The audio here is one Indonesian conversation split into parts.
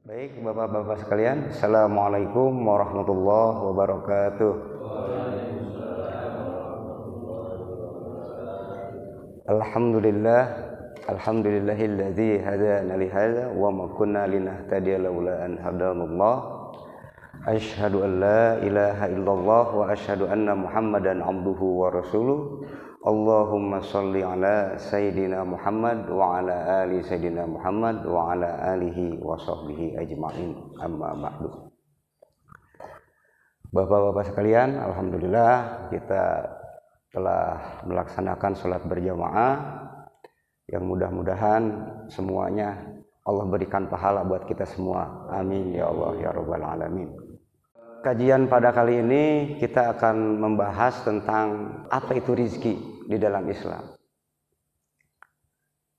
Baik, Bapak-bapak sekalian, Assalamualaikum warahmatullahi wabarakatuh. Alhamdulillah, alhamdulillahilladzi hadana li hadza wa ma kunna linahtadiya laula an hadanallah. Asyhadu an la ilaha illallah wa asyhadu anna Muhammadan abduhu wa rasuluh. Allahumma shalli ala Sayyidina Muhammad wa ala ali Sayyidina Muhammad wa ala alihi wa sahbihi ajma'in, amma ba'du. Bapak-bapak sekalian, alhamdulillah kita telah melaksanakan sholat berjamaah yang mudah-mudahan semuanya Allah berikan pahala buat kita semua. Amin ya Allah ya rabbal alamin. Kajian pada kali ini kita akan membahas tentang apa itu rizki di dalam Islam.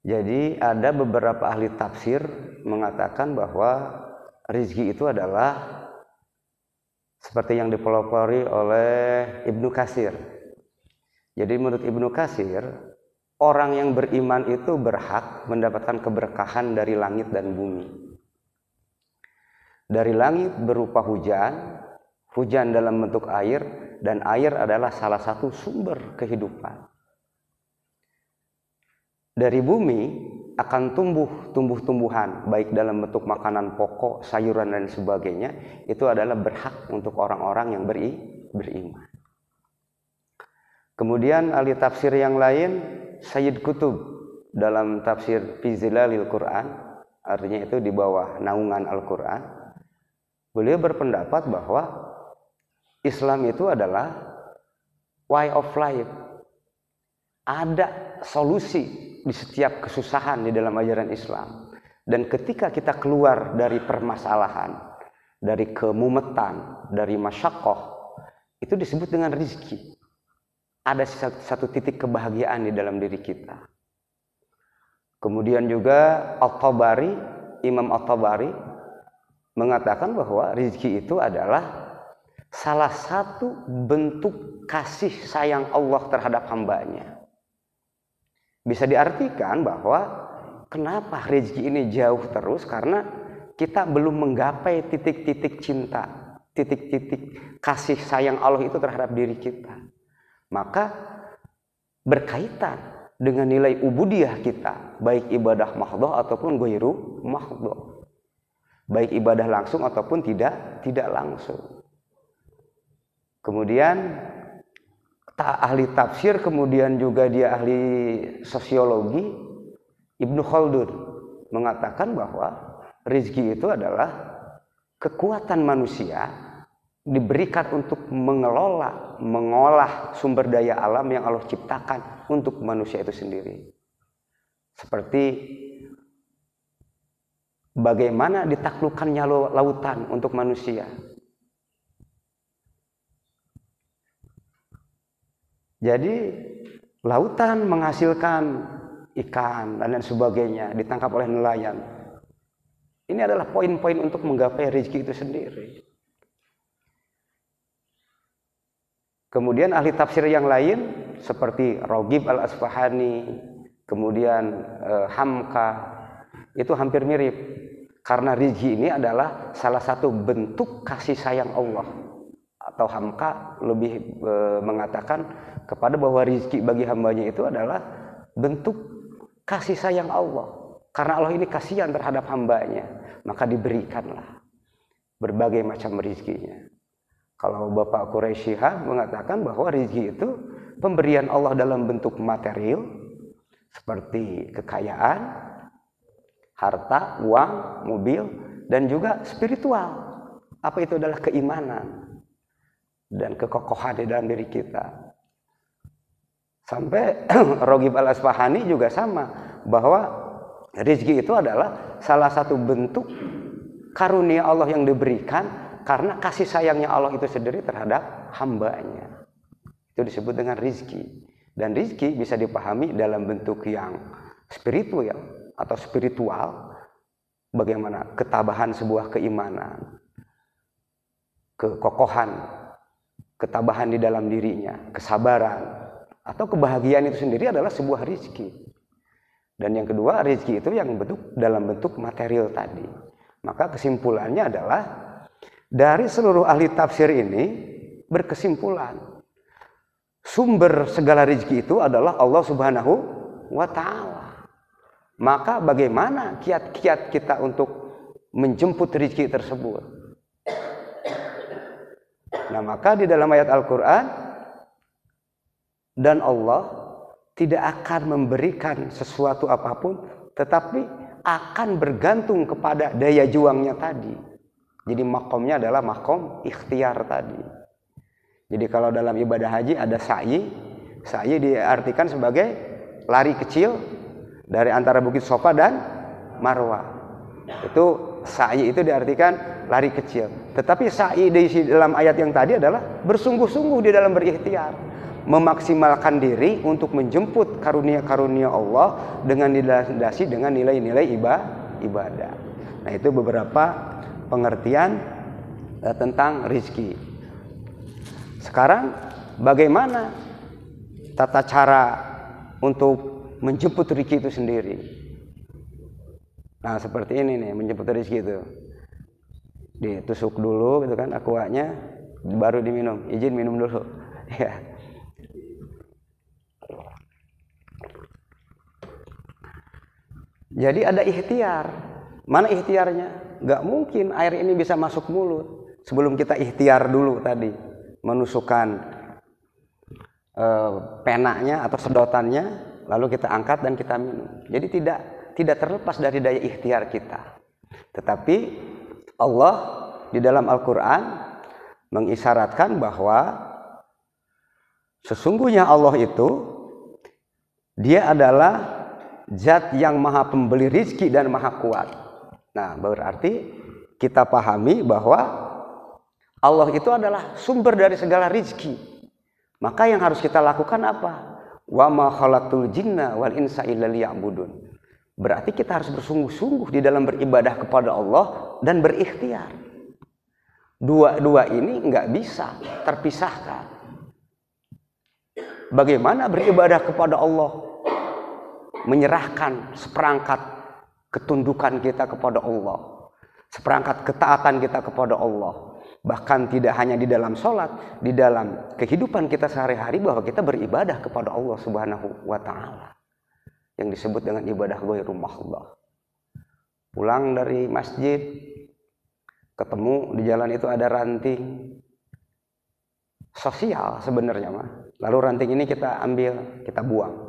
Jadi ada beberapa ahli tafsir mengatakan bahwa rizki itu adalah seperti yang dipelopori oleh Ibnu Katsir. Jadi menurut Ibnu Katsir, orang yang beriman itu berhak mendapatkan keberkahan dari langit dan bumi. Dari langit berupa hujan, hujan dalam bentuk air, dan air adalah salah satu sumber kehidupan. Dari bumi akan tumbuh tumbuh-tumbuhan, baik dalam bentuk makanan pokok, sayuran dan sebagainya. Itu adalah berhak untuk orang-orang yang beriman. Kemudian ahli tafsir yang lain, Sayyid Qutb dalam tafsir Fi Zilalil Quran, artinya itu di bawah naungan Al-Quran, beliau berpendapat bahwa Islam itu adalah way of life. Ada solusi di setiap kesusahan di dalam ajaran Islam. Dan ketika kita keluar dari permasalahan, dari kemumetan, dari masyaqqah, itu disebut dengan rizki. Ada satu titik kebahagiaan di dalam diri kita. Kemudian juga At-Tabari, Imam At-Tabari mengatakan bahwa rizki itu adalah salah satu bentuk kasih sayang Allah terhadap hambanya. Bisa diartikan bahwa kenapa rezeki ini jauh terus, karena kita belum menggapai titik-titik cinta, titik-titik kasih sayang Allah itu terhadap diri kita. Maka berkaitan dengan nilai ubudiyah kita, baik ibadah mahdhah ataupun ghairu mahdhah, baik ibadah langsung ataupun tidak langsung. Kemudian ahli tafsir, kemudian juga dia ahli sosiologi, Ibnu Khaldun mengatakan bahwa rezeki itu adalah kekuatan manusia diberikan untuk mengolah sumber daya alam yang Allah ciptakan untuk manusia itu sendiri. Seperti bagaimana ditaklukkannya lautan untuk manusia. Jadi lautan menghasilkan ikan dan lain sebagainya, ditangkap oleh nelayan. Ini adalah poin-poin untuk menggapai rezeki itu sendiri. Kemudian ahli tafsir yang lain seperti Raghib Al-Asfahani, kemudian Hamka, itu hampir mirip. Karena rezeki ini adalah salah satu bentuk kasih sayang Allah. Atau Hamka lebih mengatakan kepada bahwa rizki bagi hambanya itu adalah bentuk kasih sayang Allah. Karena Allah ini kasihan terhadap hambanya, maka diberikanlah berbagai macam rizkinya. Kalau Bapak Quraisy Shihab mengatakan bahwa rizki itu pemberian Allah dalam bentuk material, seperti kekayaan, harta, uang, mobil, dan juga spiritual. Apa itu adalah keimanan dan kekokohan di dalam diri kita. Sampai Raghib Al-Asfahani juga sama, bahwa rezeki itu adalah salah satu bentuk karunia Allah yang diberikan karena kasih sayangnya Allah itu sendiri terhadap hambanya. Itu disebut dengan rezeki. Dan rezeki bisa dipahami dalam bentuk yang spiritual atau spiritual, bagaimana ketabahan sebuah keimanan, kekokohan, ketabahan di dalam dirinya, kesabaran, atau kebahagiaan itu sendiri adalah sebuah rizki. Dan yang kedua, rizki itu yang dalam bentuk material tadi. Maka kesimpulannya adalah dari seluruh ahli tafsir ini berkesimpulan sumber segala rezeki itu adalah Allah Subhanahu wa Ta'ala. Maka bagaimana kiat-kiat kita untuk menjemput rezeki tersebut? Nah, maka di dalam ayat Al-Quran, dan Allah tidak akan memberikan sesuatu apapun, tetapi akan bergantung kepada daya juangnya tadi. Jadi makomnya adalah makom ikhtiar tadi. Jadi kalau dalam ibadah haji ada sa'i. Sa'i diartikan sebagai lari kecil dari antara Bukit Sofa dan Marwah. Itu sa'i itu diartikan lari kecil. Tetapi sa'i di dalam ayat yang tadi adalah bersungguh-sungguh di dalam berikhtiar, memaksimalkan diri untuk menjemput karunia-karunia Allah dengan dilandasi dengan nilai-nilai ibadah. Nah, itu beberapa pengertian tentang rizki. Sekarang bagaimana tata cara untuk menjemput rezeki itu sendiri? Nah, seperti ini nih, menjemput rezeki itu. Ditusuk dulu gitu kan aquanya, baru diminum. Izin minum dulu. Ya. Jadi ada ikhtiar. Mana ikhtiarnya? Gak mungkin air ini bisa masuk mulut sebelum kita ikhtiar dulu tadi, menusukkan penanya atau sedotannya, lalu kita angkat dan kita minum. Jadi tidak terlepas dari daya ikhtiar kita. Tetapi Allah di dalam Al-Quran mengisyaratkan bahwa sesungguhnya Allah itu Dia adalah Zat yang maha pemberi rizki dan maha kuat. Nah, berarti kita pahami bahwa Allah itu adalah sumber dari segala rizki. Maka yang harus kita lakukan apa? Wa ma khalaqtul jinna wal insa illa liya'budun. Berarti kita harus bersungguh-sungguh di dalam beribadah kepada Allah dan berikhtiar. Dua-dua ini nggak bisa terpisahkan. Bagaimana beribadah kepada Allah? Menyerahkan seperangkat ketundukan kita kepada Allah, seperangkat ketaatan kita kepada Allah. Bahkan tidak hanya di dalam sholat, di dalam kehidupan kita sehari-hari, bahwa kita beribadah kepada Allah Subhanahu wa Ta'ala, yang disebut dengan ibadah ghairu mahdhah. Pulang dari masjid, ketemu di jalan itu ada ranting, sosial sebenarnya mah. Lalu ranting ini kita ambil, kita buang.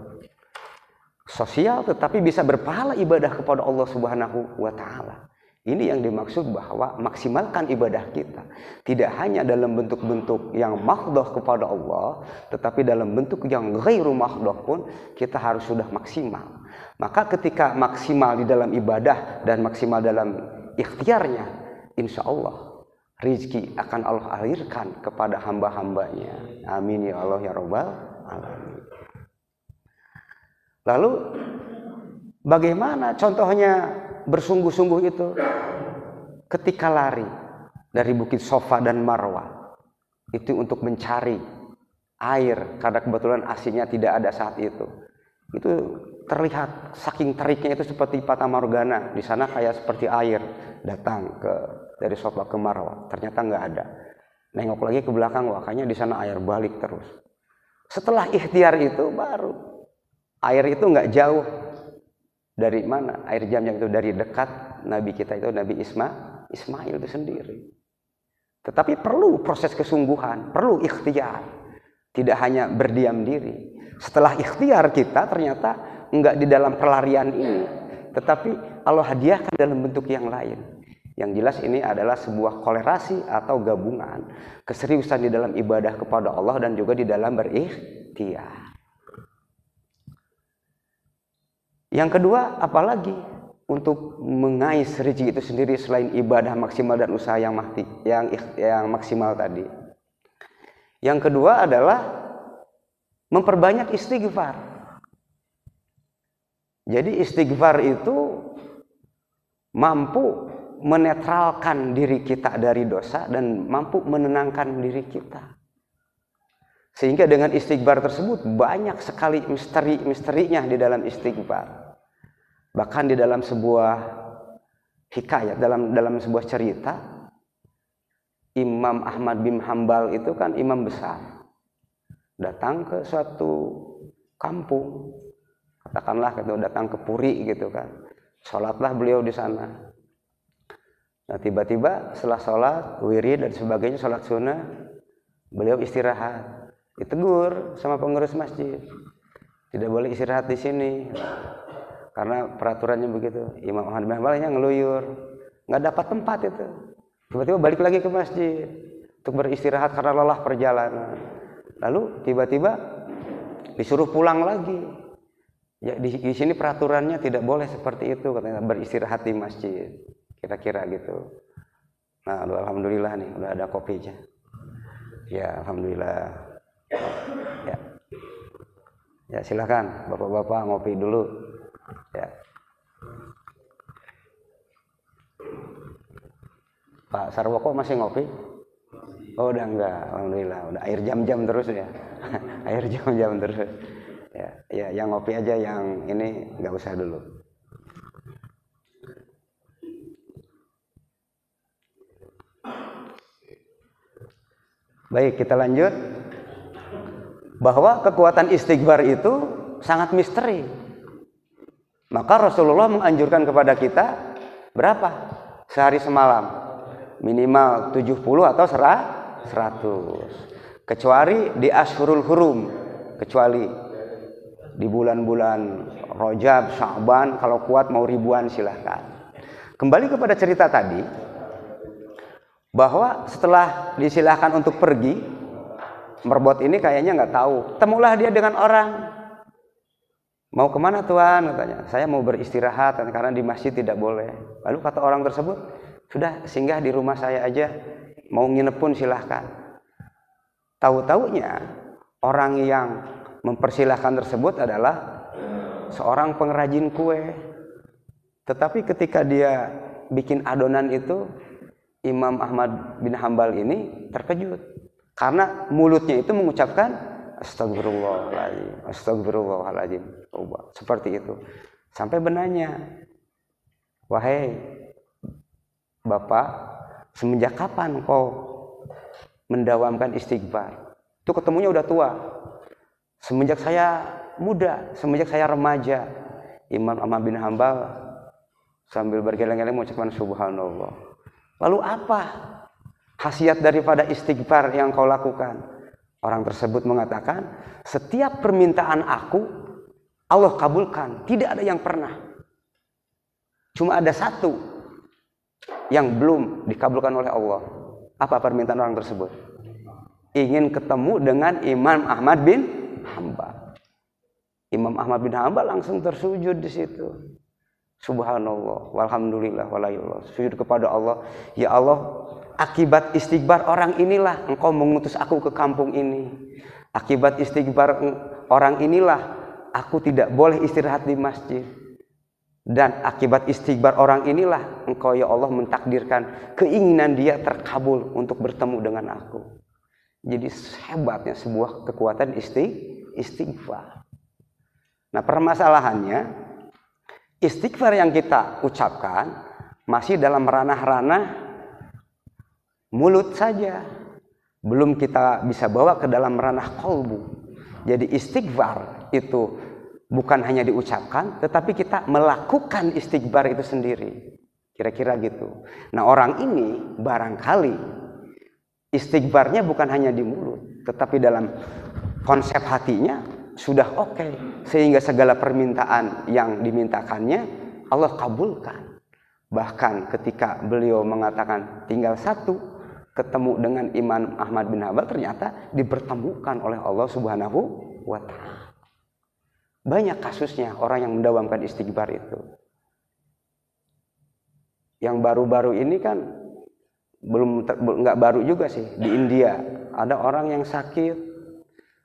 Sosial tetapi bisa berpahala ibadah kepada Allah Subhanahu wa Ta'ala. Ini yang dimaksud bahwa maksimalkan ibadah kita tidak hanya dalam bentuk-bentuk yang mahdhah kepada Allah, tetapi dalam bentuk yang ghairu mahdhah pun kita harus sudah maksimal. Maka ketika maksimal di dalam ibadah dan maksimal dalam ikhtiarnya, insya Allah rizki akan Allah alirkan kepada hamba-hambanya. Amin ya Allah ya Rabbal alamin. Lalu bagaimana contohnya bersungguh-sungguh itu? Ketika lari dari Bukit Sofa dan Marwah, itu untuk mencari air karena kebetulan aslinya tidak ada saat itu. Itu terlihat saking teriknya itu seperti fata morgana. Di sana kayak seperti air datang dari Sofa ke Marwah. Ternyata nggak ada. Nengok lagi ke belakang, wah kayaknya di sana air balik terus. Setelah ikhtiar itu baru air itu nggak jauh dari mana? Air Zam-Zam itu dari dekat Nabi kita itu Nabi Ismail itu sendiri. Tetapi perlu proses kesungguhan, perlu ikhtiar. Tidak hanya berdiam diri. Setelah ikhtiar kita ternyata nggak di dalam pelarian ini, tetapi Allah hadiahkan dalam bentuk yang lain. Yang jelas ini adalah sebuah kolerasi atau gabungan keseriusan di dalam ibadah kepada Allah dan juga di dalam berikhtiar. Yang kedua, apalagi untuk mengais rezeki itu sendiri selain ibadah maksimal dan usaha yang maksimal tadi. Yang kedua adalah memperbanyak istighfar. Jadi istighfar itu mampu menetralkan diri kita dari dosa dan mampu menenangkan diri kita. Sehingga dengan istighfar tersebut banyak sekali misteri-misterinya di dalam istighfar. Bahkan di dalam sebuah hikayat, dalam sebuah cerita, Imam Ahmad bin Hambal itu kan imam besar, datang ke suatu kampung, katakanlah gitu, datang ke Puri gitu kan, sholatlah beliau di sana. Nah tiba-tiba setelah sholat wirid dan sebagainya, sholat sunnah, beliau istirahat. Ditegur sama pengurus masjid, tidak boleh istirahat di sini karena peraturannya begitu. Imam Ahmad bin Hanbalnya ngeluyur, nggak dapat tempat itu. Tiba-tiba balik lagi ke masjid untuk beristirahat karena lelah perjalanan. Lalu tiba-tiba disuruh pulang lagi. Ya, di sini peraturannya tidak boleh seperti itu, katanya, beristirahat di masjid. Kira-kira gitu. Nah, alhamdulillah nih udah ada kopinya. Ya, alhamdulillah. Ya. Ya, silakan Bapak-bapak ngopi dulu. Ya. Pak Sarwoko masih ngopi? Oh, udah enggak, alhamdulillah. Udah air jam-jam terus ya. Air jam-jam terus. Ya, yang ngopi aja, yang ini enggak usah dulu. Baik, kita lanjut. Bahwa kekuatan istighfar itu sangat misteri. Maka Rasulullah menganjurkan kepada kita berapa? Sehari semalam. Minimal 70 atau 100. Kecuali di Ashhurul Hurum, kecuali di bulan-bulan Rajab, Sya'ban, kalau kuat mau ribuan silahkan. Kembali kepada cerita tadi, bahwa setelah disilahkan untuk pergi, merbot ini kayaknya nggak tahu. Temulah dia dengan orang. Mau kemana Tuhan? Katanya. Saya mau beristirahat karena di masjid tidak boleh. Lalu kata orang tersebut, sudah singgah di rumah saya aja. Mau nginep pun silahkan. Tahu-taunya orang yang mempersilahkan tersebut adalah seorang pengrajin kue. Tetapi ketika dia bikin adonan itu, Imam Ahmad bin Hambal ini terkejut. Karena mulutnya itu mengucapkan astagfirullahaladzim, astagfirullahaladzim. Seperti itu. Sampai benarnya, wahai Bapak, semenjak kapan kau mendawamkan istighfar? Itu ketemunya udah tua. Semenjak saya muda, semenjak saya remaja. Imam Ahmad bin Hambal sambil bergeleng-geleng mengucapkan subhanallah. Lalu apa khasiat daripada istighfar yang kau lakukan? Orang tersebut mengatakan, setiap permintaan aku Allah kabulkan, tidak ada yang pernah. Cuma ada satu yang belum dikabulkan oleh Allah. Apa permintaan orang tersebut? Ingin ketemu dengan Imam Ahmad bin Hambal. Imam Ahmad bin Hambal langsung tersujud di situ. Subhanallah, walhamdulillah, walayullah. Sujud kepada Allah. Ya Allah, akibat istighfar orang inilah engkau mengutus aku ke kampung ini. Akibat istighfar orang inilah aku tidak boleh istirahat di masjid. Dan akibat istighfar orang inilah engkau ya Allah mentakdirkan keinginan dia terkabul untuk bertemu dengan aku. Jadi hebatnya sebuah kekuatan istighfar. Nah permasalahannya, istighfar yang kita ucapkan masih dalam ranah-ranah mulut saja. Belum kita bisa bawa ke dalam ranah qalbu. Jadi istighfar itu bukan hanya diucapkan, tetapi kita melakukan istighfar itu sendiri. Kira-kira gitu. Nah orang ini barangkali istighfarnya bukan hanya di mulut, tetapi dalam konsep hatinya sudah oke. Sehingga segala permintaan yang dimintakannya Allah kabulkan. Bahkan ketika beliau mengatakan tinggal satu, ketemu dengan Imam Ahmad bin Hambal, ternyata dipertemukan oleh Allah Subhanahu wa ta'ala. Banyak kasusnya orang yang mendawamkan istighfar itu. Yang baru-baru ini kan nggak baru juga sih, di India ada orang yang sakit,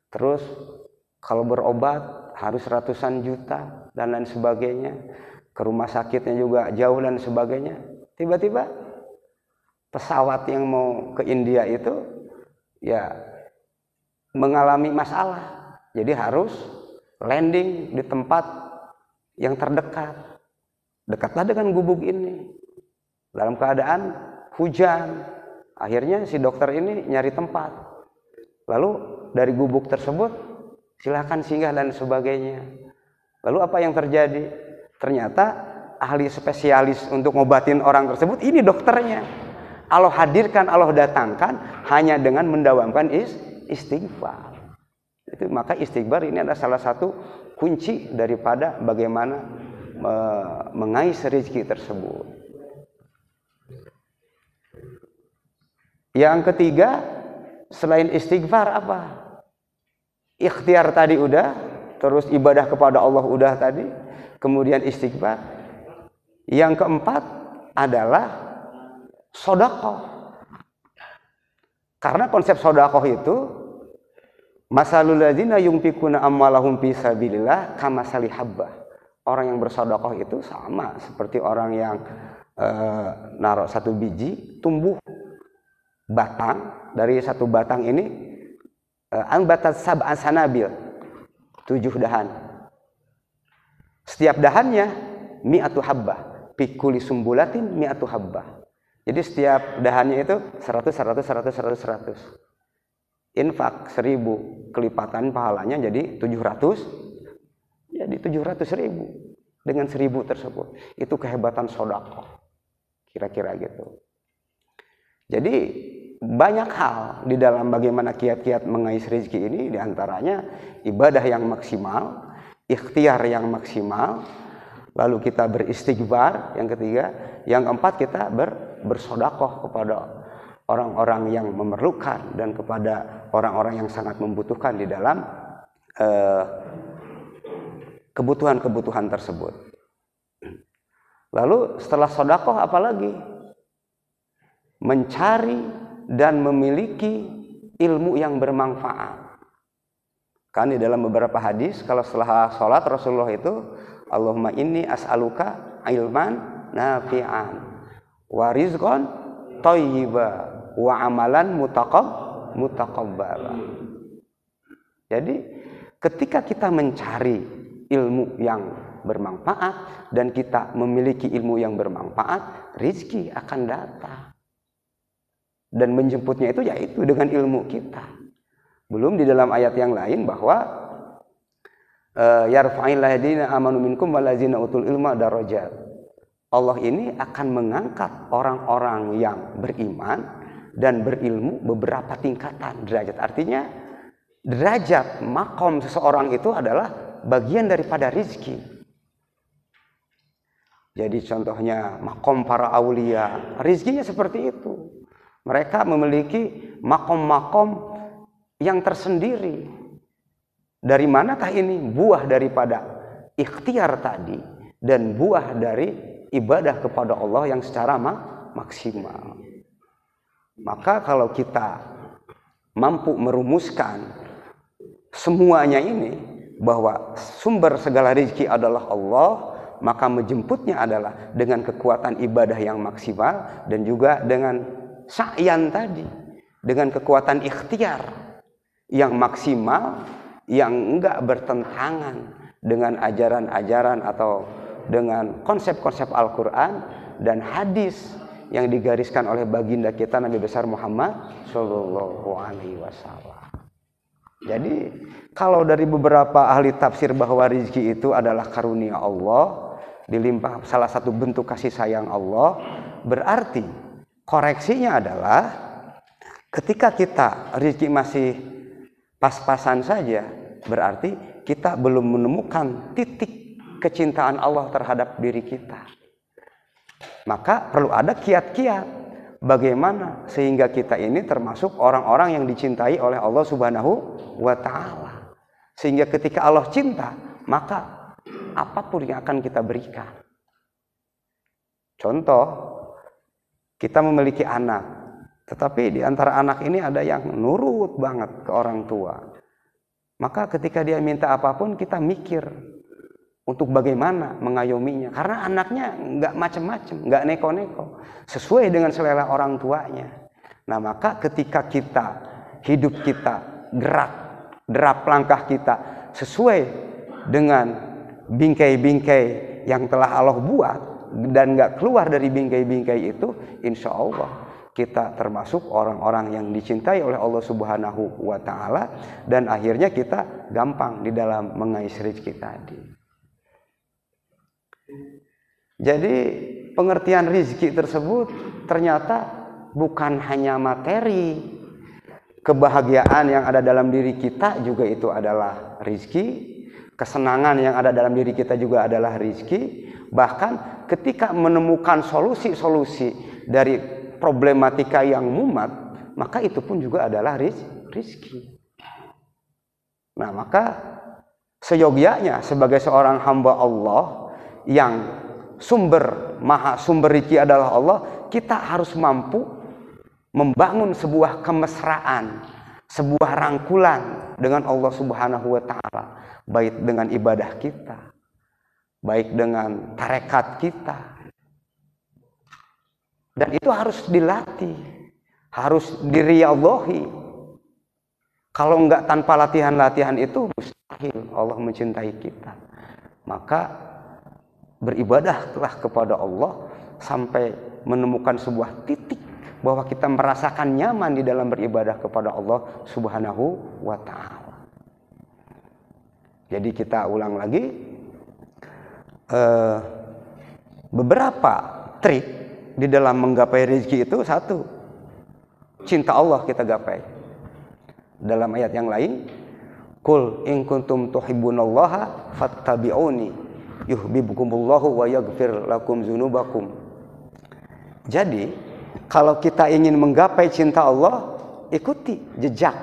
terus kalau berobat harus ratusan juta dan lain sebagainya, ke rumah sakitnya juga jauh dan sebagainya. Tiba-tiba pesawat yang mau ke India itu ya mengalami masalah, jadi harus landing di tempat yang terdekat. Dekatlah dengan gubuk ini. dalam keadaan hujan. Akhirnya si dokter ini nyari tempat. Lalu dari gubuk tersebut silakan singgah dan sebagainya. Lalu apa yang terjadi? Ternyata ahli spesialis untuk ngobatin orang tersebut ini dokternya. Allah hadirkan, Allah datangkan hanya dengan mendawamkan istighfar. Itu maka istighfar ini adalah salah satu kunci daripada bagaimana mengais rezeki tersebut. Yang ketiga, selain istighfar apa? Ikhtiar tadi udah, terus ibadah kepada Allah udah tadi, kemudian istighfar. Yang keempat adalah sedekah. Karena konsep sedekah itu masalul ladzina yunfikuna amwalahum fi sabilillah kamasali habbah. Orang yang bersedekah itu sama seperti orang yang naruh satu biji, tumbuh batang. Dari satu batang ini ambatat sab'a sanabil, 7 dahan. Setiap dahannya mi'atu habbah, fi kulli sumbulatin mi'atu habbah. Jadi setiap dahannya itu 100 100 100 100 100. Infak 1000, kelipatan pahalanya jadi 700. Jadi 700.000 dengan 1000 tersebut. Itu kehebatan sedekah. Kira-kira gitu. Jadi banyak hal di dalam bagaimana kiat-kiat mengais rezeki ini, diantaranya ibadah yang maksimal, ikhtiar yang maksimal, lalu kita beristighfar, yang ketiga, yang keempat kita bersedekah kepada orang-orang yang memerlukan dan kepada orang-orang yang sangat membutuhkan di dalam kebutuhan-kebutuhan tersebut. Lalu setelah sedekah apalagi? Mencari dan memiliki ilmu yang bermanfaat. Kan di dalam beberapa hadis kalau setelah sholat Rasulullah itu, Allahumma inni as'aluka ilman nafi'an wa rizqan thayyiba wa amalan mutaqabbala. Jadi ketika kita mencari ilmu yang bermanfaat dan kita memiliki ilmu yang bermanfaat, rezeki akan datang. Dan menjemputnya itu yaitu dengan ilmu kita. Belum di dalam ayat yang lain bahwa yarfa'il ladina amanu minkum walazina utul ilma darajat. Allah ini akan mengangkat orang-orang yang beriman dan berilmu beberapa tingkatan derajat. Artinya derajat makom seseorang itu adalah bagian daripada rizki. Jadi contohnya makom para aulia, rizkinya seperti itu. Mereka memiliki makom-makom yang tersendiri. Dari manakah ini? Buah daripada ikhtiar tadi dan buah dari ibadah kepada Allah yang secara maksimal. Maka kalau kita mampu merumuskan semuanya ini, bahwa sumber segala rezeki adalah Allah, maka menjemputnya adalah dengan kekuatan ibadah yang maksimal dan juga dengan sa'yan tadi, dengan kekuatan ikhtiar yang maksimal, yang enggak bertentangan dengan ajaran-ajaran atau dengan konsep-konsep Al-Quran dan hadis yang digariskan oleh baginda kita Nabi besar Muhammad Shallallahu Alaihi Wasallam. Jadi kalau dari beberapa ahli tafsir bahwa rezeki itu adalah karunia Allah, dilimpah salah satu bentuk kasih sayang Allah, berarti koreksinya adalah ketika kita rezeki masih pas-pasan saja, berarti kita belum menemukan titik kecintaan Allah terhadap diri kita. Maka perlu ada kiat-kiat bagaimana sehingga kita ini termasuk orang-orang yang dicintai oleh Allah Subhanahu wa Ta'ala. Sehingga ketika Allah cinta, maka apapun yang akan kita berikan. Contoh, kita memiliki anak, tetapi di antara anak ini ada yang nurut banget ke orang tua. Maka ketika dia minta apapun, kita mikir untuk bagaimana mengayominya. Karena anaknya nggak macam-macam, nggak neko-neko, sesuai dengan selera orang tuanya. Nah, maka ketika kita, hidup kita, gerak, derap langkah kita sesuai dengan bingkai-bingkai yang telah Allah buat, dan nggak keluar dari bingkai-bingkai itu, insya Allah kita termasuk orang-orang yang dicintai oleh Allah Subhanahu wa Ta'ala, dan akhirnya kita gampang di dalam mengais rezeki tadi. Jadi pengertian rezeki tersebut ternyata bukan hanya materi. Kebahagiaan yang ada dalam diri kita juga itu adalah rezeki. Kesenangan yang ada dalam diri kita juga adalah rezeki. Bahkan ketika menemukan solusi-solusi dari problematika yang mumat, maka itu pun juga adalah rezeki. Nah, maka seyogyanya sebagai seorang hamba Allah yang maha sumber rezeki adalah Allah, kita harus mampu membangun sebuah kemesraan, sebuah rangkulan dengan Allah Subhanahu wa Ta'ala, baik dengan ibadah kita, baik dengan tarekat kita. Dan itu harus dilatih, harus diriyadhahi. Kalau enggak tanpa latihan-latihan itu mustahil Allah mencintai kita. Maka beribadahlah kepada Allah sampai menemukan sebuah titik bahwa kita merasakan nyaman di dalam beribadah kepada Allah Subhanahu wa Ta'ala. Jadi kita ulang lagi, beberapa trik di dalam menggapai rezeki itu. Satu, cinta Allah kita gapai. Dalam ayat yang lain, qul in kuntum tuhibbunallaha fattabi'uni yuhibbukumullahu wa yaghfir lakum dzunubakum. Jadi kalau kita ingin menggapai cinta Allah, ikuti jejak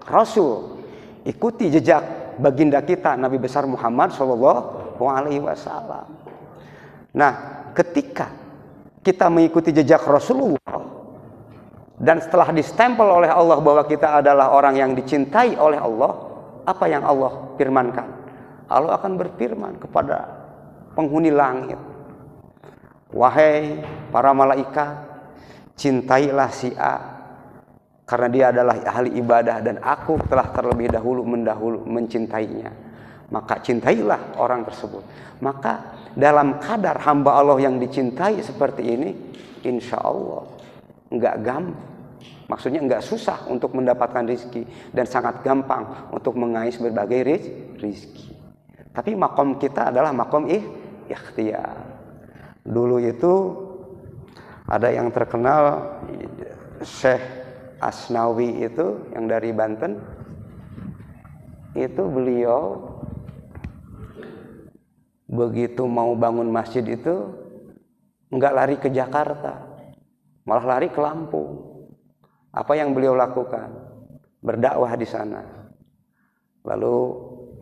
Rasul, ikuti jejak baginda kita Nabi besar Muhammad SAW. Nah, ketika kita mengikuti jejak Rasulullah dan setelah distempel oleh Allah bahwa kita adalah orang yang dicintai oleh Allah, apa yang Allah firmankan? Allah akan berfirman kepada penghuni langit, wahai para malaikat, cintailah si A karena dia adalah ahli ibadah dan aku telah terlebih dahulu mencintainya. Maka cintailah orang tersebut. Maka dalam kadar hamba Allah yang dicintai seperti ini, insya Allah enggak gampang. Maksudnya enggak susah untuk mendapatkan rezeki dan sangat gampang untuk mengais berbagai rezeki. Tapi makom kita adalah makom ikhtiar. Dulu itu ada yang terkenal, Syekh Asnawi itu yang dari Banten. Itu beliau begitu mau bangun masjid itu enggak lari ke Jakarta, malah lari ke Lampung. Apa yang beliau lakukan? Berdakwah di sana. Lalu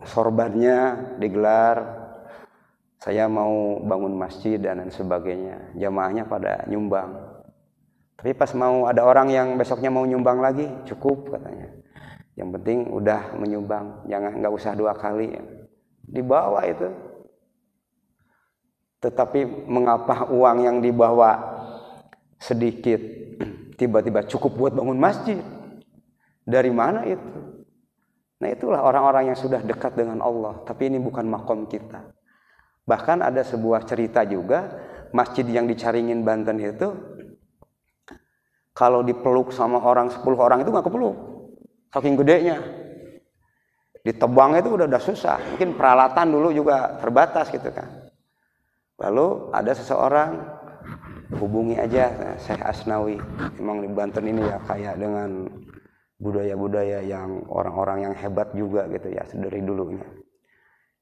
sorbannya digelar, saya mau bangun masjid dan lain sebagainya. Jamaahnya pada nyumbang. Tapi pas mau ada orang yang besoknya mau nyumbang lagi, cukup katanya. Yang penting udah menyumbang, nggak usah 2 kali. Dibawa itu. Tetapi mengapa uang yang dibawa sedikit tiba-tiba cukup buat bangun masjid? Dari mana itu? Nah, itulah orang-orang yang sudah dekat dengan Allah. Tapi ini bukan makom kita. Bahkan ada sebuah cerita juga, masjid yang di Caringin Banten itu, kalau dipeluk sama orang 10 orang itu nggak kepeluk, saking gedenya. Ditebang itu udah susah. Mungkin peralatan dulu juga terbatas gitu kan. Lalu ada seseorang, hubungi aja Syekh Asnawi. Memang di Banten ini ya kaya dengan budaya-budaya yang orang-orang yang hebat juga gitu ya dari dulunya.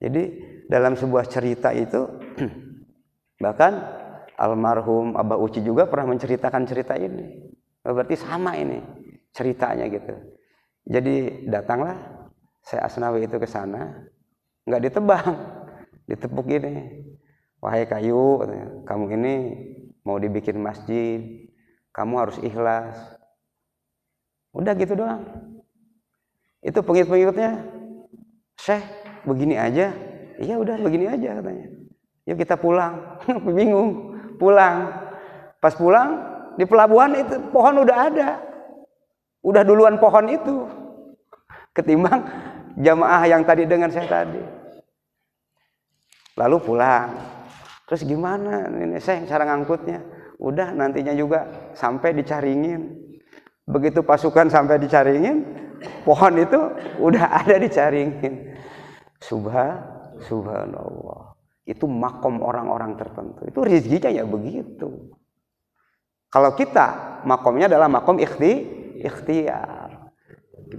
Jadi dalam sebuah cerita itu bahkan almarhum Abah Uci juga pernah menceritakan cerita ini. Berarti sama ini ceritanya gitu. Jadi datanglah Syekh Asnawi itu ke sana, nggak ditebang, ditepuk gini. Wahai kayu, kamu ini mau dibikin masjid, kamu harus ikhlas. Udah gitu doang. Itu pengikut-pengikutnya, Syekh begini aja. Iya udah begini aja katanya. Yuk kita pulang. Bingung. Pulang. Pas pulang di pelabuhan itu pohon udah ada. Udah duluan pohon itu. Ketimbang jamaah yang tadi dengan saya tadi. Lalu pulang. Terus gimana ini saya cara ngangkutnya? Udah nantinya juga sampai dicaringin. Begitu pasukan sampai dicaringin, pohon itu udah ada dicaringin. Subhanallah. Itu makom orang-orang tertentu. Itu rezekinya ya begitu. Kalau kita makomnya adalah makom ikhtiar.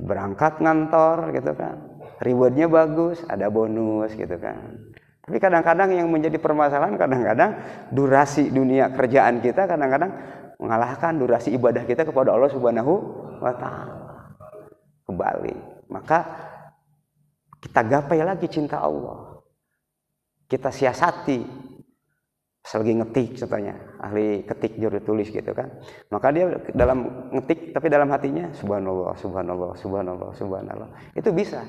Berangkat ngantor gitu kan. Rewardnya bagus, ada bonus gitu kan. Tapi kadang-kadang yang menjadi permasalahan, kadang-kadang durasi dunia kerjaan kita kadang-kadang mengalahkan durasi ibadah kita kepada Allah Subhanahu wa Ta'ala. Kembali. Maka kita gapai lagi cinta Allah. Kita siasati. Selagi ngetik contohnya, ahli ketik juru tulis gitu kan. Maka dia dalam ngetik tapi dalam hatinya subhanallah, subhanallah, subhanallah, subhanallah. Itu bisa.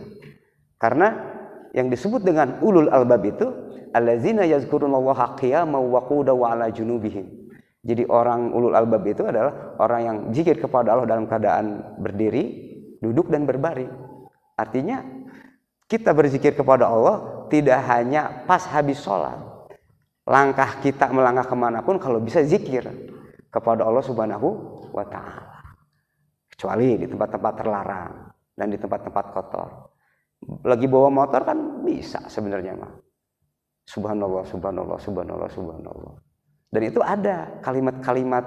Karena yang disebut dengan ulul albab itu allazina yazkurunallaha qiyaman wa qu'udan wa 'ala junubihim. Jadi orang ulul albab itu adalah orang yang zikir kepada Allah dalam keadaan berdiri, duduk dan berbaring. Artinya kita berzikir kepada Allah tidak hanya pas habis sholat. Langkah kita melangkah kemanapun kalau bisa zikir kepada Allah Subhanahu wa Ta'ala. Kecuali di tempat-tempat terlarang dan di tempat-tempat kotor. Lagi bawa motor kan bisa sebenarnya mah. Subhanallah, subhanallah, subhanallah, subhanallah. Dan itu ada kalimat-kalimat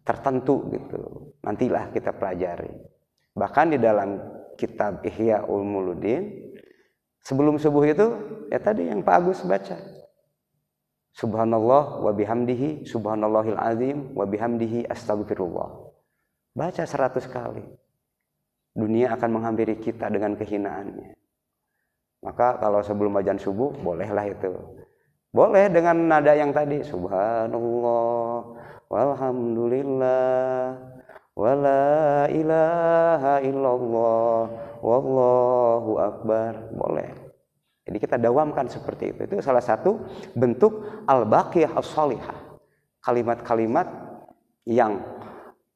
tertentu gitu. Nantilah kita pelajari. Bahkan di dalam kitab Ihya Ulumuddin sebelum subuh itu ya tadi yang Pak Agus baca. Subhanallah wa bihamdihi subhanallahil azim wa bihamdihi astaghfirullah. Baca 100 kali. Dunia akan menghampiri kita dengan kehinaannya. Maka kalau sebelum azan subuh bolehlah itu. Boleh dengan nada yang tadi subhanallah walhamdulillah wala ilaha illallah wallahu akbar. Boleh. Jadi kita dawamkan seperti itu. Itu salah satu bentuk al-baqiyah as-shalihah. Kalimat-kalimat yang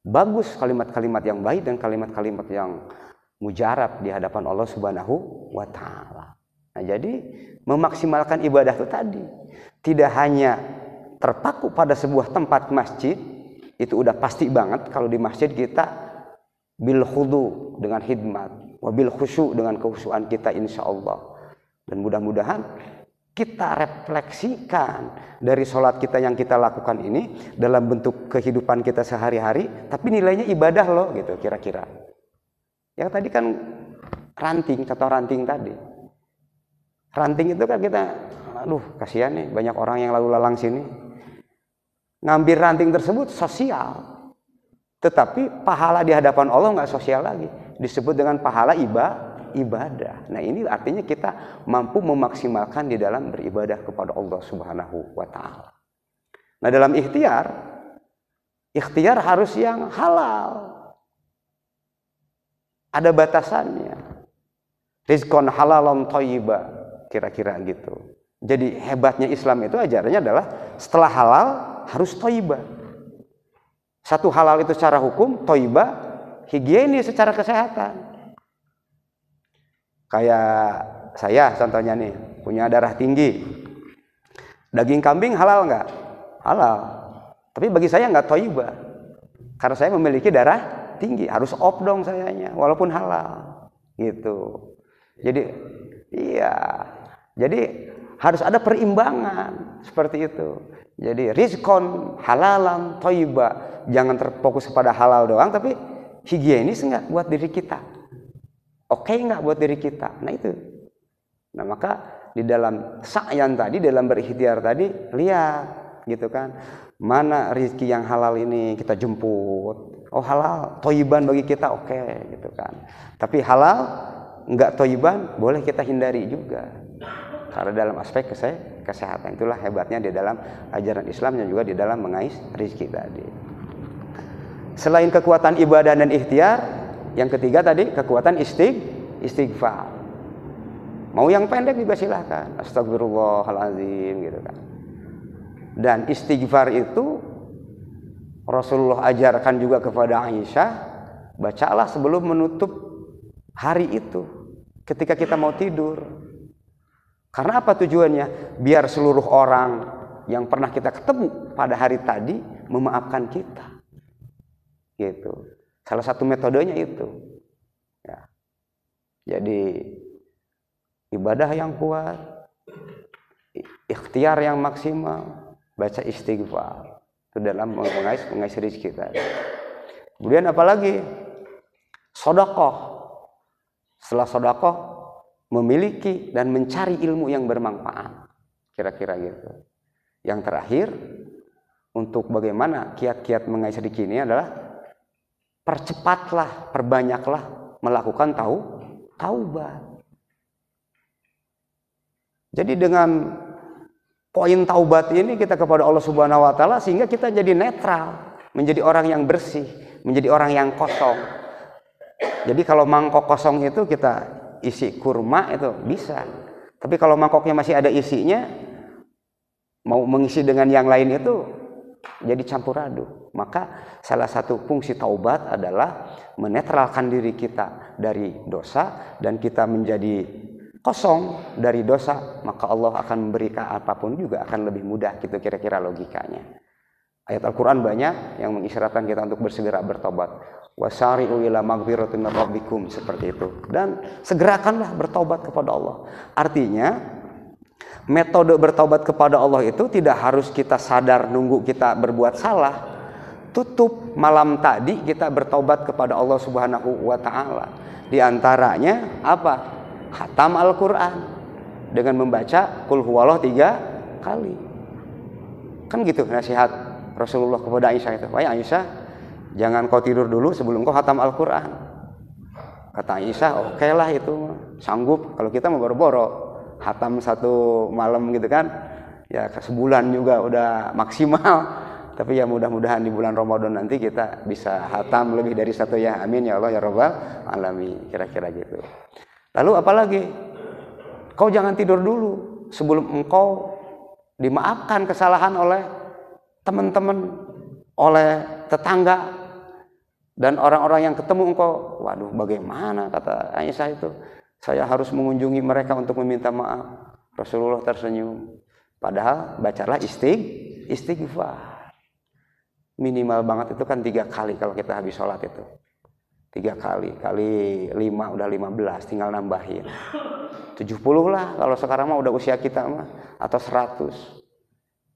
bagus, kalimat-kalimat yang baik dan kalimat-kalimat yang mujarab di hadapan Allah Subhanahu wa Ta'ala. Nah, jadi memaksimalkan ibadah itu tadi tidak hanya terpaku pada sebuah tempat masjid, itu udah pasti banget kalau di masjid kita bil khudu dengan khidmat, wabil khusyu dengan kekhusyuan kita insyaallah. Dan mudah-mudahan kita refleksikan dari sholat kita yang kita lakukan ini dalam bentuk kehidupan kita sehari-hari, tapi nilainya ibadah loh gitu kira-kira. Yang tadi kan ranting, contoh ranting tadi. Ranting itu kan kita, aduh kasihan nih banyak orang yang lalu lalang sini. Ngambil ranting tersebut sosial. Tetapi pahala di hadapan Allah nggak sosial lagi. Disebut dengan pahala ibadah. Nah ini artinya kita mampu memaksimalkan di dalam beribadah kepada Allah Subhanahu wa Ta'ala. Nah dalam ikhtiar harus yang halal. Ada batasannya. Rizqan halalan thayyiba. Kira-kira gitu. Jadi hebatnya Islam itu ajarannya adalah setelah halal harus thayyibah. Satu halal itu secara hukum, thayyibah higienis secara kesehatan. Kayak saya contohnya nih, punya darah tinggi. Daging kambing halal nggak? Halal. Tapi bagi saya nggak thayyibah. Karena saya memiliki darah tinggi, harus op dong sayanya, walaupun halal. Gitu. Jadi iya. Jadi harus ada perimbangan seperti itu. Jadi rizqon halalan thayyibah. Jangan terfokus pada halal doang, tapi higienis enggak buat diri kita? Oke enggak buat diri kita? Nah itu. Nah maka di dalam sa'yan tadi, dalam berikhtiar tadi, lihat gitu kan. Mana rezeki yang halal ini kita jemput. Oh halal, thayyiban bagi kita oke gitu kan. Tapi halal enggak thayyiban boleh kita hindari juga. Karena dalam aspek kesehatan itulah hebatnya di dalam ajaran Islam dan juga di dalam mengais rezeki tadi. Selain kekuatan ibadah dan ikhtiar, yang ketiga tadi kekuatan istighfar. Mau yang pendek juga silahkan, astagfirullahaladzim gitu kan. Dan istighfar itu Rasulullah ajarkan juga kepada Aisyah, bacalah sebelum menutup hari itu, ketika kita mau tidur. Karena apa tujuannya? Biar seluruh orang yang pernah kita ketemu pada hari tadi memaafkan kita. Gitu. Salah satu metodenya itu. Ya. Jadi ibadah yang kuat, ikhtiar yang maksimal, baca istighfar itu dalam mengais rezeki kita. Kemudian apalagi? Sedekah. Setelah sedekah, memiliki dan mencari ilmu yang bermanfaat. Kira-kira gitu. Yang terakhir, untuk bagaimana kiat-kiat mengais rezeki ini adalah percepatlah, perbanyaklah melakukan taubat. Jadi dengan poin taubat ini kita kepada Allah Subhanahu wa taala sehingga kita jadi netral, menjadi orang yang bersih, menjadi orang yang kosong. Jadi kalau mangkok kosong itu kita isi kurma itu bisa. Tapi kalau mangkoknya masih ada isinya, mau mengisi dengan yang lain itu jadi campur aduk. Maka salah satu fungsi taubat adalah menetralkan diri kita dari dosa dan kita menjadi kosong dari dosa, maka Allah akan memberikan apapun juga akan lebih mudah. Gitu kira-kira logikanya. Ayat Al-Quran banyak yang mengisyaratkan kita untuk bersegera bertobat. Wasari'u ila maghfiratin min rabbikum, seperti itu. Dan segerakanlah bertobat kepada Allah. Artinya metode bertobat kepada Allah itu tidak harus kita sadar nunggu kita berbuat salah. Tutup malam tadi kita bertobat kepada Allah Subhanahu wa taala. Di antaranya apa? Khatam Al-Quran dengan membaca Qul huwallahu 3 kali. Kan gitu nasihat Rasulullah kepada Aisyah itu. Wahai Aisyah, jangan kau tidur dulu sebelum kau khatam Al-Quran. Kata Aisyah, oke lah itu, sanggup. Kalau kita mau boro-boro khatam satu malam gitu kan, ya sebulan juga udah maksimal. Tapi ya mudah-mudahan di bulan Ramadan nanti kita bisa khatam lebih dari satu, ya amin ya Allah ya Rabbal alamin. Kira-kira gitu. Lalu apalagi? Kau jangan tidur dulu sebelum engkau dimaafkan kesalahan oleh teman-teman, oleh tetangga dan orang-orang yang ketemu engkau. Waduh, bagaimana, kata Aisyah itu, saya harus mengunjungi mereka untuk meminta maaf. Rasulullah tersenyum. Padahal bacalah istighfar. Minimal banget itu kan 3 kali kalau kita habis sholat itu. 3 kali 5 udah 15, tinggal nambahin 70 lah kalau sekarang mah udah usia kita mah, atau 100.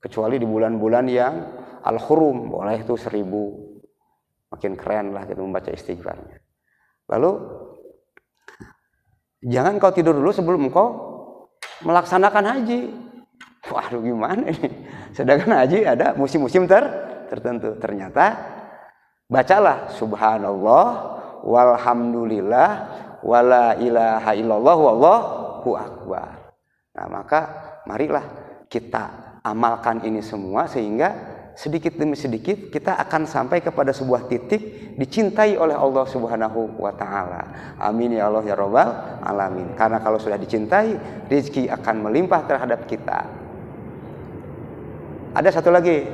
Kecuali di bulan-bulan yang al-hurum, boleh itu 1000. Makin keren lah kita membaca istighfarnya. Lalu jangan kau tidur dulu sebelum kau melaksanakan haji. Waduh, gimana ini? Sedangkan haji ada musim-musim tertentu. Ternyata bacalah subhanallah walhamdulillah wala ilaha illallah wallahu akbar. Nah, maka marilah kita amalkan ini semua sehingga sedikit demi sedikit kita akan sampai kepada sebuah titik dicintai oleh Allah Subhanahu wa taala. Amin ya Allah ya Rabbal alamin. Karena kalau sudah dicintai, rezeki akan melimpah terhadap kita. Ada satu lagi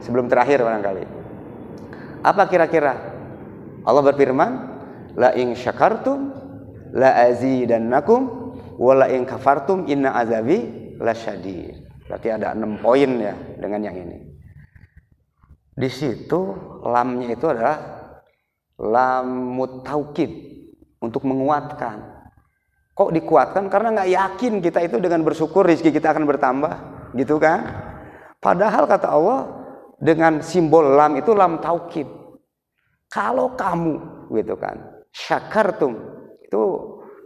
sebelum terakhir barangkali. Apa kira-kira? Allah berfirman, la in syakartum la azidannakum wa la in kafartum inna azabi lasyadid. Berarti ada 6 poin ya dengan yang ini. Di situ lamnya itu adalah lam mutaukid, untuk menguatkan. Kok dikuatkan? Karena nggak yakin kita itu dengan bersyukur rezeki kita akan bertambah, gitu kan? Padahal kata Allah dengan simbol lam itu lam taukid. Kalau kamu gitu kan, syakartum itu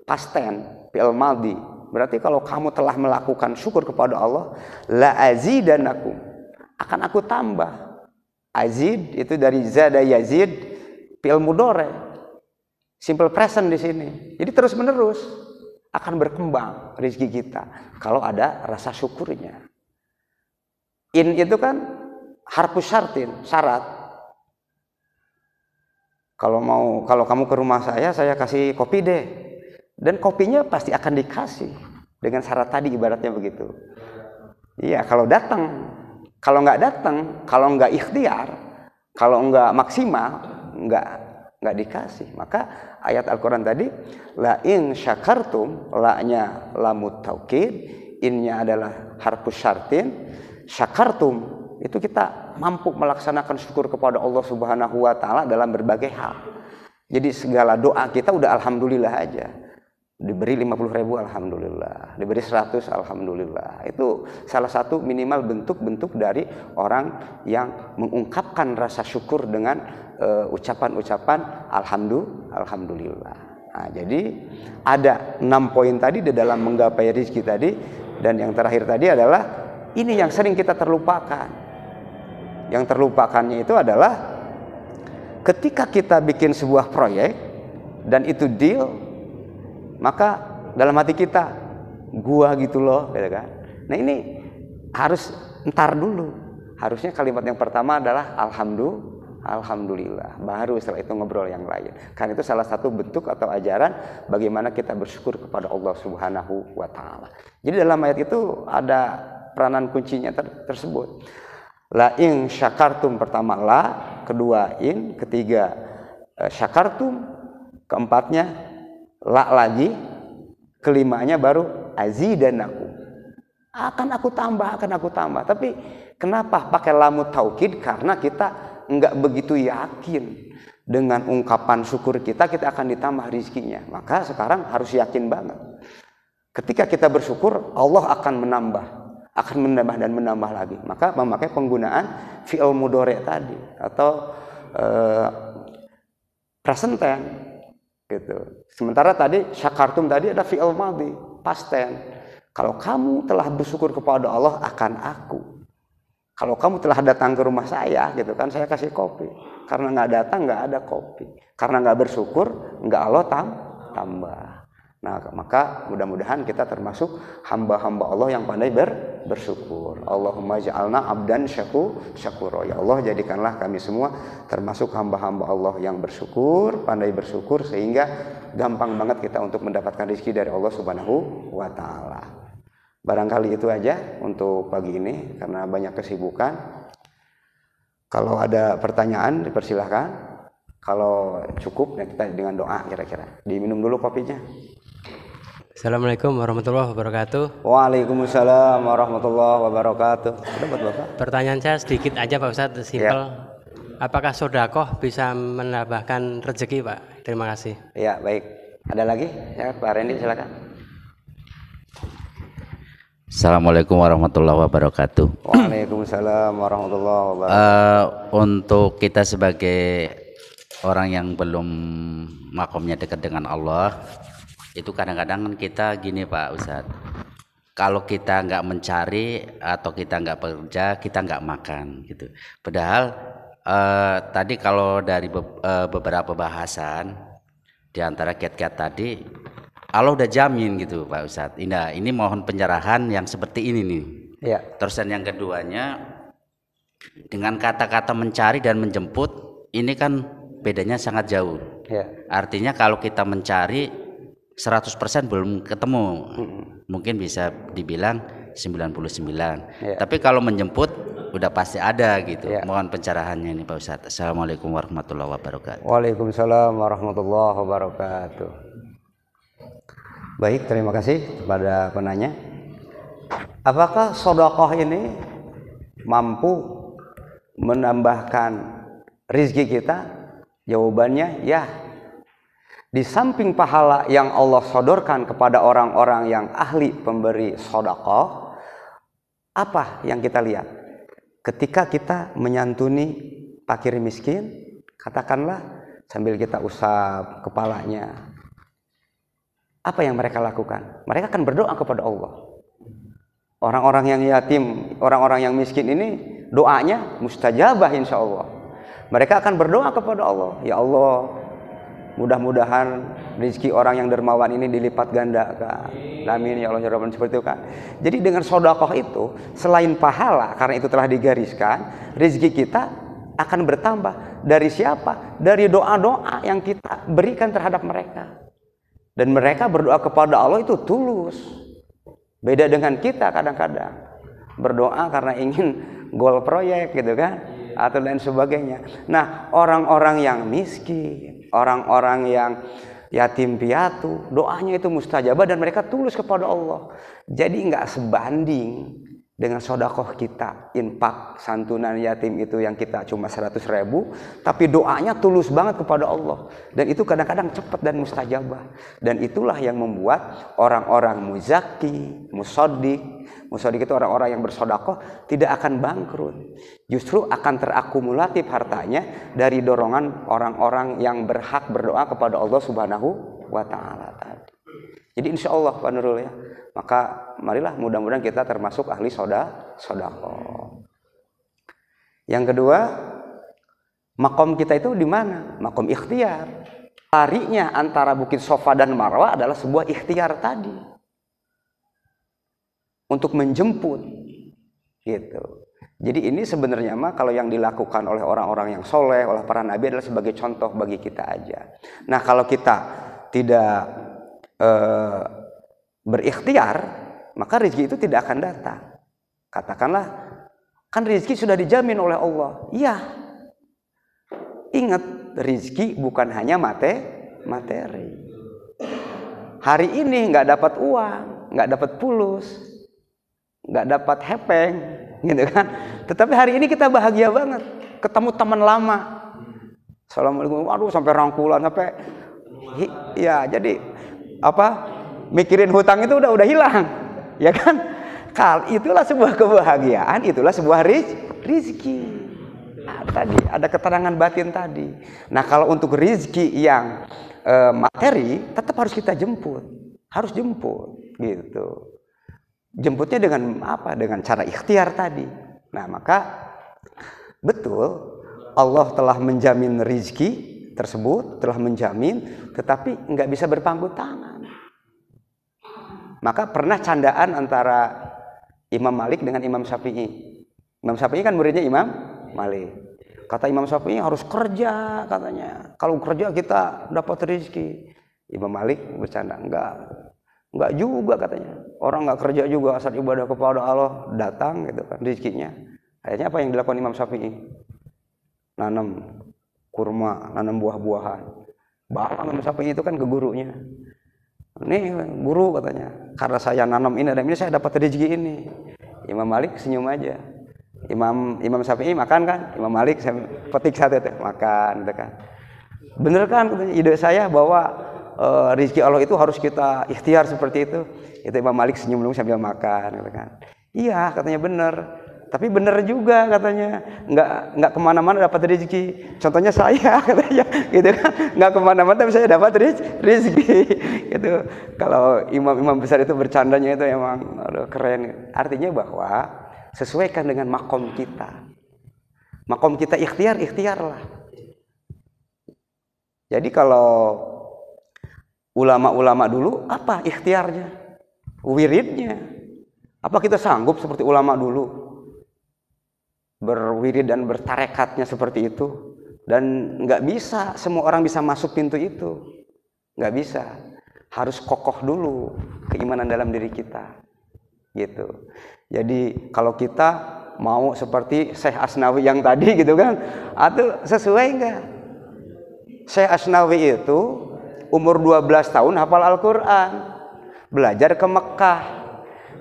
past tense, fi'il madhi. Berarti kalau kamu telah melakukan syukur kepada Allah, la azidannakum, akan aku tambah. Azid itu dari zada yazid, fi'il mudhari, simple present di sini. Jadi terus menerus akan berkembang rezeki kita kalau ada rasa syukurnya. In itu kan harfus syartin, syarat. Kalau kamu ke rumah saya kasih kopi deh. Dan kopinya pasti akan dikasih dengan syarat tadi, ibaratnya begitu. Iya, kalau datang. Kalau nggak datang, kalau nggak ikhtiar, kalau nggak maksimal, nggak dikasih. Maka ayat Al-Quran tadi, la in syakartum, la-nya lamut taukid, innya adalah harfus syartin, syakartum, itu kita mampu melaksanakan syukur kepada Allah Subhanahu wa taala dalam berbagai hal. Jadi segala doa kita udah alhamdulillah aja. Diberi 50.000 alhamdulillah, diberi 100 alhamdulillah. Itu salah satu minimal bentuk-bentuk dari orang yang mengungkapkan rasa syukur dengan ucapan-ucapan alhamdulillah. Nah, jadi ada 6 poin tadi di dalam menggapai rezeki tadi, dan yang terakhir tadi adalah ini yang sering kita terlupakan. Yang terlupakannya itu adalah ketika kita bikin sebuah proyek dan itu deal, maka dalam hati kita gua gitu loh, gitu kan. Nah, ini harus entar dulu. Harusnya kalimat yang pertama adalah alhamdulillah, baru setelah itu ngobrol yang lain. Karena itu salah satu bentuk atau ajaran bagaimana kita bersyukur kepada Allah Subhanahu wa taala. Jadi dalam ayat itu ada peranan kuncinya tersebut. La in syakartum, pertama la, kedua in, ketiga syakartum, keempatnya la lagi, kelimanya baru azidanakum, akan aku tambah. Tapi kenapa pakai lamut taukid? Karena kita enggak begitu yakin dengan ungkapan syukur kita akan ditambah rezekinya. Maka sekarang harus yakin banget, ketika kita bersyukur Allah akan menambah dan menambah lagi. Maka memakai penggunaan fi'il mudhari tadi atau present tense gitu. Sementara tadi syakartum tadi ada fi'il madhi, past tense. Kalau kamu telah bersyukur kepada Allah akan aku. Kalau kamu telah datang ke rumah saya gitu kan, saya kasih kopi. Karena nggak datang nggak ada kopi. Karena nggak bersyukur nggak Allah tambah. Nah, maka mudah-mudahan kita termasuk hamba-hamba Allah yang pandai bersyukur. Allahumma ja'alna abdan syakuro. Ya Allah, jadikanlah kami semua termasuk hamba-hamba Allah yang bersyukur, pandai bersyukur, sehingga gampang banget kita untuk mendapatkan rezeki dari Allah Subhanahu wa taala. Barangkali itu aja untuk pagi ini karena banyak kesibukan. Kalau ada pertanyaan dipersilahkan. Kalau cukup ya kita dengan doa kira-kira. Diminum dulu kopinya. Assalamualaikum warahmatullahi wabarakatuh. Waalaikumsalam warahmatullahi wabarakatuh. Ada buat Bapak? Pertanyaan saya sedikit aja Pak Ustadz, simpel. Ya. Apakah sedekah bisa menambahkan rezeki, Pak? Terima kasih. Ya, baik. Ada lagi? Ya, Pak Randy silakan. Assalamualaikum warahmatullahi wabarakatuh. Waalaikumsalam warahmatullahi wabarakatuh. Untuk kita sebagai orang yang belum makomnya dekat dengan Allah, itu kadang-kadang kita gini Pak Ustadz, kalau kita nggak mencari atau kita nggak bekerja, kita nggak makan gitu. Padahal tadi kalau dari beberapa bahasan di antara kiat-kiat tadi, Allah udah jamin gitu Pak Ustadz. Ini mohon pencerahan yang seperti ini nih. Ya. Terus dan yang keduanya, dengan kata-kata mencari dan menjemput, ini kan bedanya sangat jauh. Ya. Artinya kalau kita mencari 100% belum ketemu, mungkin bisa dibilang 99. Ya. Tapi kalau menjemput udah pasti ada gitu. Ya. Mohon pencerahannya ini Pak Ustadz. Assalamualaikum warahmatullahi wabarakatuh. Waalaikumsalam warahmatullahi wabarakatuh. Baik, terima kasih kepada penanya. Apakah sedekah ini mampu menambahkan rezeki kita? Jawabannya ya. Di samping pahala yang Allah sodorkan kepada orang-orang yang ahli pemberi sedekah, apa yang kita lihat? Ketika kita menyantuni fakir miskin, katakanlah sambil kita usap kepalanya, apa yang mereka lakukan? Mereka akan berdoa kepada Allah. Orang-orang yang yatim, orang-orang yang miskin ini doanya mustajabah insya Allah. Mereka akan berdoa kepada Allah, ya Allah, mudah-mudahan rezeki orang yang dermawan ini dilipat gandakan. Amin ya Allah ya Rabbana, seperti itu kan. Jadi dengan sedekah itu selain pahala, karena itu telah digariskan, rezeki kita akan bertambah. Dari siapa? Dari doa-doa yang kita berikan terhadap mereka. Dan mereka berdoa kepada Allah itu tulus. Beda dengan kita kadang-kadang berdoa karena ingin goal proyek gitu kan, atau lain sebagainya. Nah, orang-orang yang miskin, orang-orang yang yatim piatu, doanya itu mustajabah dan mereka tulus kepada Allah. Jadi nggak sebanding dengan sodakoh kita, infak santunan yatim itu yang kita cuma 100.000, tapi doanya tulus banget kepada Allah, dan itu kadang-kadang cepat dan mustajabah. Dan itulah yang membuat orang-orang muzaki, musodik itu orang-orang yang bersodakoh tidak akan bangkrut, justru akan terakumulatif hartanya dari dorongan orang-orang yang berhak berdoa kepada Allah Subhanahu wa Ta'ala tadi. Jadi insya Allah Pak Nurul ya, maka marilah mudah-mudahan kita termasuk ahli sodakoh. Yang kedua, makom kita itu di mana? Makom ikhtiar. Larinya antara Bukit Sofa dan Marwah adalah sebuah ikhtiar tadi, untuk menjemput gitu. Jadi ini sebenarnya mah kalau yang dilakukan oleh orang-orang yang soleh, oleh para nabi adalah sebagai contoh bagi kita aja. Nah kalau kita tidak berikhtiar, maka rezeki itu tidak akan datang. Katakanlah, kan rezeki sudah dijamin oleh Allah. Iya. Ingat, rezeki bukan hanya materi. Hari ini nggak dapat uang, nggak dapat pulus, nggak dapat hepeng, gitu kan. Tetapi hari ini kita bahagia banget, ketemu teman lama. Assalamualaikum, aduh sampai rangkulan, sampai, ya jadi mikirin hutang itu udah hilang, ya kan? Itulah sebuah kebahagiaan, itulah sebuah rizki. Nah, tadi ada keterangan batin tadi. Nah kalau untuk rizki yang materi, tetap harus kita jemput, gitu. Jemputnya dengan apa? Dengan cara ikhtiar tadi. Nah maka betul Allah telah menjamin rizki tersebut, telah menjamin, tetapi nggak bisa berpangku tangan. Maka pernah candaan antara Imam Malik dengan Imam Syafi'i. Imam Syafi'i kan muridnya Imam Malik. Kata Imam Syafi'i harus kerja katanya. Kalau kerja kita dapat rezeki. Imam Malik bercanda, enggak juga katanya. Orang nggak kerja juga asal ibadah kepada Allah datang gitu kan rezekinya. Akhirnya apa yang dilakukan Imam Syafi'i? Nanam kurma, nanam buah-buahan. Bawa Imam Syafi'i itu kan ke gurunya. Nih guru katanya, karena saya nanam ini dan ini saya dapat rezeki ini. Imam Malik senyum aja. Imam Syafi'i makan kan? Imam Malik saya petik satu itu, makan gitu kan. Bener kan katanya, ide saya bahwa rezeki Allah itu harus kita ikhtiar seperti itu. Itu Imam Malik senyum dulu sambil makan gitu kan. Iya katanya bener. Tapi benar juga katanya, nggak kemana-mana dapat rezeki. Contohnya saya katanya, gitu kan, nggak kemana-mana tapi saya dapat rezeki. Gitu. Kalau imam-imam besar itu bercandanya itu emang keren. Artinya bahwa sesuaikan dengan makom kita. Makom kita ikhtiarlah. Jadi kalau ulama-ulama dulu apa ikhtiarnya, wiridnya? Apa kita sanggup seperti ulama dulu? Berwirid dan bertarekatnya seperti itu, dan nggak bisa semua orang bisa masuk pintu itu, nggak bisa, harus kokoh dulu keimanan dalam diri kita, gitu. Jadi kalau kita mau seperti Syekh Asnawi yang tadi gitu kan, atau sesuai nggak? Syekh Asnawi itu umur 12 tahun hafal Al-Quran, belajar ke Mekah.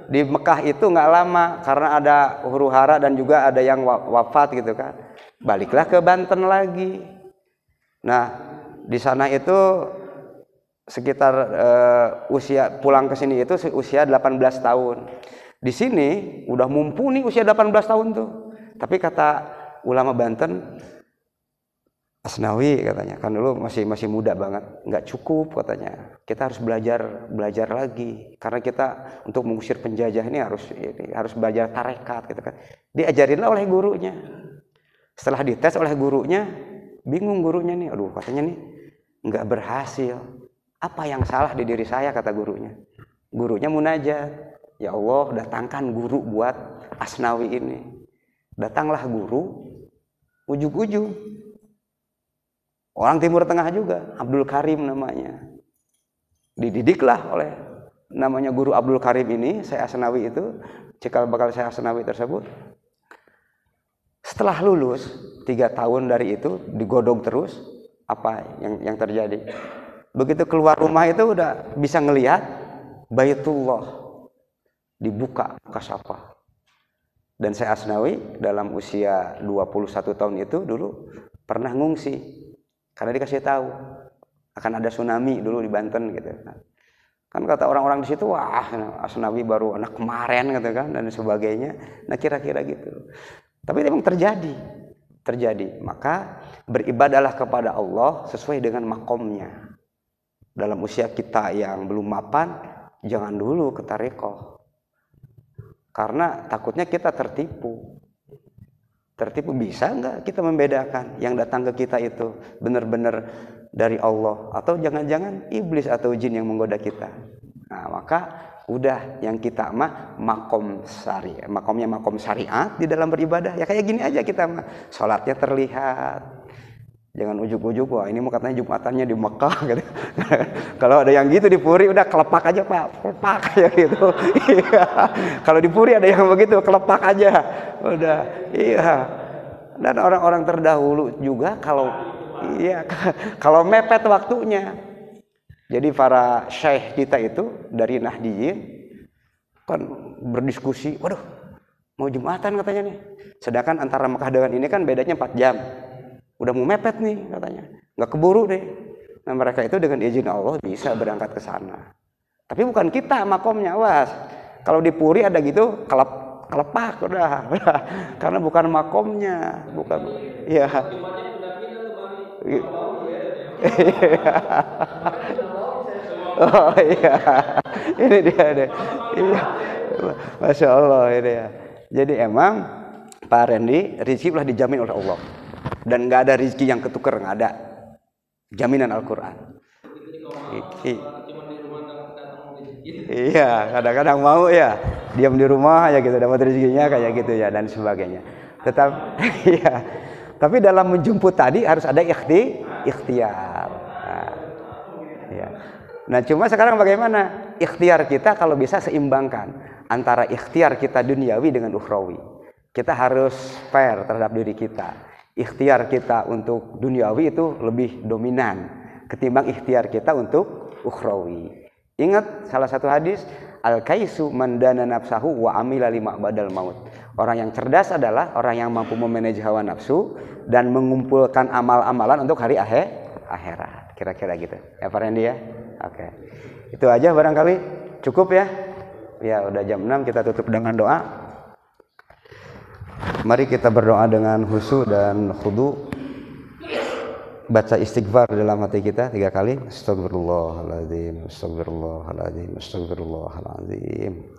Di Mekah itu nggak lama karena ada huru hara dan juga ada yang wafat gitu kan. Baliklah ke Banten lagi. Nah di sana itu sekitar usia pulang ke sini itu usia 18 tahun. Di sini udah mumpuni usia 18 tahun tuh. Tapi kata ulama Banten, Asnawi katanya, kan dulu masih muda banget, nggak cukup katanya. Kita harus belajar lagi karena kita untuk mengusir penjajah ini harus belajar tarekat gitu kan. Diajarinlah oleh gurunya. Setelah dites oleh gurunya, bingung gurunya nih, aduh katanya nih nggak berhasil. Apa yang salah di diri saya kata gurunya. Gurunya munajat, ya Allah datangkan guru buat Asnawi ini. Datanglah guru, ujug-ujug. Orang Timur Tengah juga, Abdul Karim namanya. Dididiklah oleh namanya guru Abdul Karim ini, Syekh Asnawi itu, cikal bakal Syekh Asnawi tersebut. Setelah lulus 3 tahun dari itu digodok terus, apa yang terjadi? Begitu keluar rumah itu udah bisa ngelihat Baitullah dibuka kasafah. Dan saya Asnawi dalam usia 21 tahun itu dulu pernah ngungsi karena dikasih tahu akan ada tsunami dulu di Banten gitu. Kan kata orang-orang di situ, wah Asnawi baru anak kemarin gitu kan dan sebagainya. Nah kira-kira gitu. Tapi memang terjadi. Maka beribadalah kepada Allah sesuai dengan makomnya. Dalam usia kita yang belum mapan, jangan dulu ke tarekoh. Karena takutnya kita tertipu. Tertipu bisa nggak kita membedakan yang datang ke kita itu benar-benar dari Allah atau jangan-jangan iblis atau jin yang menggoda kita. Nah, maka udah yang kita makom syariat di dalam beribadah. Ya kayak gini aja kita salatnya terlihat. Jangan ujuk-ujuk, wah ini mau katanya Jumatannya di Mekah gitu. Kalau ada yang gitu di Puri udah kelepak aja Pak, kelepak aja gitu. Iya. Kalau di Puri ada yang begitu, kelepak aja. Udah, iya. Dan orang-orang terdahulu juga kalau mepet waktunya. Jadi para syekh kita itu dari Nahdiyin kan berdiskusi, waduh mau Jumatan katanya nih. Sedangkan antara Mekah dengan ini kan bedanya 4 jam. Udah mau mepet nih katanya, nggak keburu deh. Nah mereka itu dengan izin Allah bisa berangkat ke sana. Tapi bukan kita makomnya, was. Kalau di Puri ada gitu kelepak udah. Karena bukan makomnya, bukan. Iya. Oh iya, ini dia deh. Iya, Masya Allah ini ya. Jadi emang Pak Randy rezeki lah dijamin oleh Allah. Dan nggak ada rezeki yang ketukar, nggak ada. Jaminan Al-Quran. Iya, kadang-kadang mau ya diam di rumah ya gitu, dapat rezekinya kayak gitu ya dan sebagainya. Iya. Tapi dalam menjemput tadi harus ada ikhtiar. Nah, cuma sekarang bagaimana? Ikhtiar kita kalau bisa seimbangkan antara ikhtiar kita duniawi dengan ukhrawi. Kita harus fair terhadap diri kita. Ikhtiar kita untuk duniawi itu lebih dominan ketimbang ikhtiar kita untuk ukhrawi. Ingat salah satu hadis, al-kaisu man dana nafsahu wa amila lima badal maut. Orang yang cerdas adalah orang yang mampu memanage hawa nafsu dan mengumpulkan amal-amalan untuk hari akhirat. Kira-kira gitu. Ya Pak Randy ya? Oke. Itu aja barangkali cukup ya. Ya udah jam 6, kita tutup dengan doa. Mari kita berdoa dengan khusyuk dan khudu. Baca istighfar dalam hati kita 3 kali. Astagfirullahaladzim, astagfirullahaladzim, astagfirullahaladzim.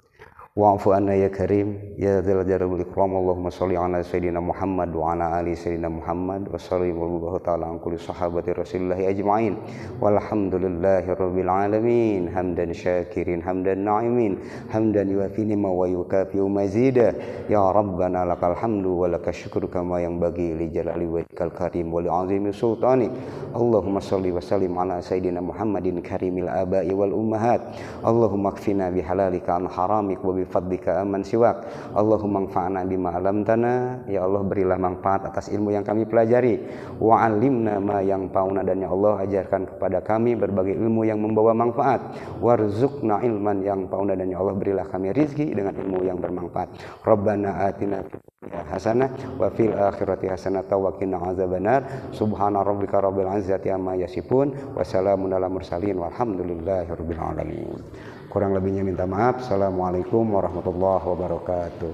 Wa'fu anna ya karim ya dzal jalali wal ikram. Allahumma shalli ala sayyidina Muhammad wa ala ali sayyidina Muhammad wa sallallahu ta'ala an kulli sahabati Rasulillah ajma'in. Walhamdulillahi rabbil alamin. Hamdan syakirin, hamdan na'imin, hamdan yuwafi ni'ma wa yukafi mazida. Ya Rabbana lakal hamdu wa lakal syukru kama yanbaghi li jalali wajhikal karim wa li 'azimi sultanik. Allahumma shalli wa sallim ala sayyidina Muhammadin karimil aba'i wal ummahat. Allahumma kfina bihalalika an haramik wa fadlika aman siwak. Allahumma anfa'na bima 'allamtana. Ya Allah, berilah manfaat atas ilmu yang kami pelajari. Wa 'allimna ma yanfa'una, dan ya Allah ajarkan kepada kami berbagai ilmu yang membawa manfaat. Warzuqna ilman yanfa'una, dan ya Allah berilah kami rezeki dengan ilmu yang bermanfaat. Rabbana atina fid dunya hasanah wa fil akhirati hasanah wa qina azabannar. Subhana rabbika rabbil izzati amma yasifun wa salamun alal mursalin walhamdulillahi rabbil alamin. Kurang lebihnya minta maaf. Assalamualaikum warahmatullahi wabarakatuh.